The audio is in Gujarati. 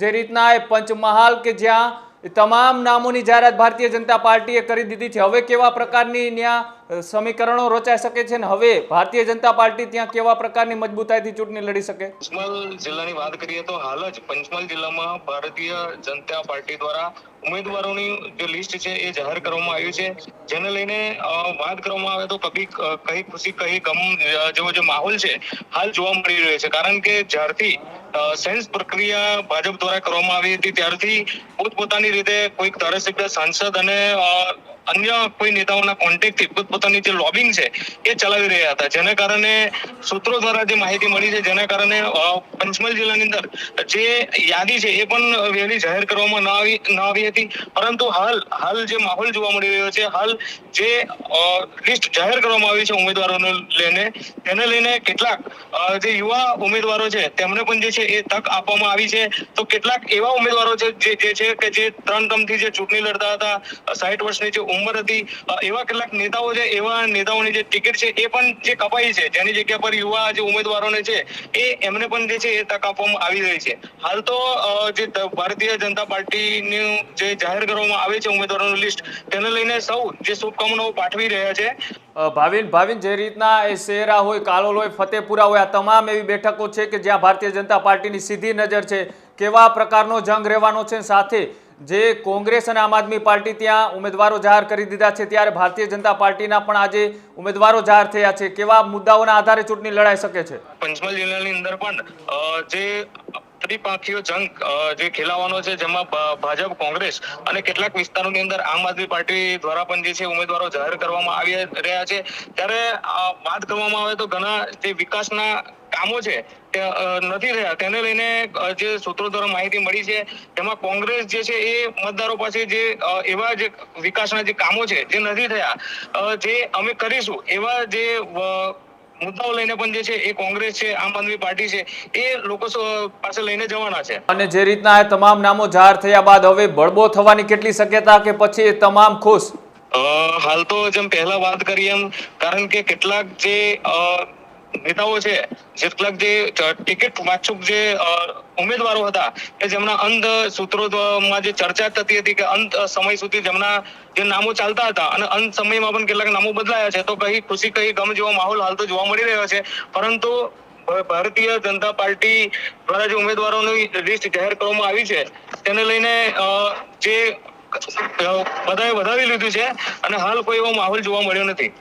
જે રીતના એ પંચમહાલ કે જ્યાં તમામ નામોની જાહેરાત ભારતીય જનતા પાર્ટીએ કરી દીધી છે, હવે કેવા પ્રકારની ત્યાં સમીકરણો રચાઈ શકે છે ને હવે ભારતીય જનતા પાર્ટી ત્યાં કેવા પ્રકારની મજબૂતાઈથી ચૂંટણી લડી શકે? પંચમહાલ જિલ્લાની વાત કરીએ તો હાલ જ પંચમહાલ જિલ્લામાં ભારતીય જનતા પાર્ટી દ્વારા ઉમેદવારોની જે લિસ્ટ છે એ જાહેર કરવામાં આવ્યું છે, જેને લઈને વાત કરવામાં આવે તો કઈ ખુશી કઈ ગમ જેવો જે માહોલ છે હાલ જોવા મળી રહ્યો છે. કારણ કે જ્યારથી સેન્સ પ્રક્રિયા ભાજપ દ્વારા કરવામાં આવી હતી ત્યારથી પોતપોતાની રીતે કોઈક ધારાસભ્ય, સાંસદ અને અન્ય કોઈ નેતાઓના કોન્ટેક્ટથી પોતપોતાની જે લોબિંગ છે એ ચલાવી રહ્યા હતા, જેને કારણે સૂત્રો દ્વારા જે માહિતી મળી છે જેના કારણે પંચમહાલ જિલ્લાની અંદર જે યાદી છે એ પણ વહેલી જાહેર કરવામાં ન આવી હતી. પરંતુ હાલ જે માહોલ જોવા મળી રહ્યો છે, હાલ જે લિસ્ટ જાહેર કરવામાં આવી છે ઉમેદવારોને લઈને, તેને લઈને કેટલાક જે યુવા ઉમેદવારો છે તેમને પણ જે છે એ તક આપવામાં આવી છે. તો કેટલાક એવા ઉમેદવારો છે જે છે કે જે 3 ટર્મથી જે ચૂંટણી લડતા હતા, 60 વર્ષની જે ઉંમર હતી, એવા કેટલાક નેતાઓ છે, એવા નેતાઓની જે ટિકિટ છે એ પણ જે કપાઈ છે, જેની જગ્યા પર યુવા જે ઉમેદવારોને છે એમને પણ જે છે એ તક આપવામાં આવી રહી છે. હાલ તો જે ભારતીય જનતા પાર્ટીનું જે જાહેર કરવામાં આવે છે ઉમેદવારોનું લિસ્ટ, તેને લઈને સૌ જે શુભકામનાઓ પાઠવી રહ્યા છે. ભાવિન જે રીતના એ શેરા હોય, કાલોલ હોય, ફતેપુરા હોય, આ તમામ એવી બેઠકો છે કે જ્યાં ભારતીય જનતા પાર્ટીની સીધી નજર છે, કેવા પ્રકારનો જંગ રહેવાનો છે, સાથે જે કોંગ્રેસ અને આમ આદમી પાર્ટી ત્યાં ઉમેદવારો જાહેર કરી દીધા છે, ત્યારે ભારતીય જનતા પાર્ટીના પણ આજે ઉમેદવારો જાહેર થયા છે, કેવા મુદ્દાઓના આધારે ચૂંટણી લડાઈ શકે છે? પંચમહાલ જિલ્લાની અંદર પણ જે ત્રિપાંખીય જંગ જે ખેલાવાનો છે, જેમાં ભાજપ, કોંગ્રેસ અને કેટલાક વિસ્તારોની અંદર આમ આદમી પાર્ટી દ્વારા પણ જે છે ઉમેદવારો જાહેર કરવામાં આવી રહ્યા છે. ત્યારે વાત કરવામાં આવે તો ઘણા જે વિકાસના કામો છે તે નથી રહ્યા, તેને લઈને જે સૂત્રો દ્વારા માહિતી મળી છે તેમાં કોંગ્રેસ જે છે એ મતદારો પાસે જે એવા જે વિકાસના જે કામો છે જે નથી થયા, જે અમે કરીશું એવા જે મુદ્દાઓ લઈને પણ જે છે એ કોંગ્રેસ છે, આમ આદમી પાર્ટી છે એ લોકો પાસે લઈને જવાના છે. અને જે રીતના તમામ નામો જાહેર થયા બાદ હવે બળબો થવાની કેટલી શક્યતા કે પછી તમામ ખુશ? હાલ તો જેમ પહેલા વાત કરી એમ, કારણ કે કેટલાક જે નેતાઓ છે, કેટલાક જે ટિકિટ વાંચુક જે ઉમેદવારો હતા કે જેમના અંત સૂત્રોમાં જે ચર્ચા થતી હતી કે અંત સમય સુધી જેમના જે નામો ચાલતા હતા અને અંત સમયમાં પણ કેટલાક નામો બદલાયા છે, તો કઈ ખુશી કઈ ગમ જેવો માહોલ હાલ તો જોવા મળી રહ્યો છે. પરંતુ ભારતીય જનતા પાર્ટી દ્વારા જે ઉમેદવારોની લિસ્ટ જાહેર કરવામાં આવી છે તેને લઈને જે બધાએ વધાવી લીધું છે અને હાલ કોઈ એવો માહોલ જોવા મળ્યો નથી.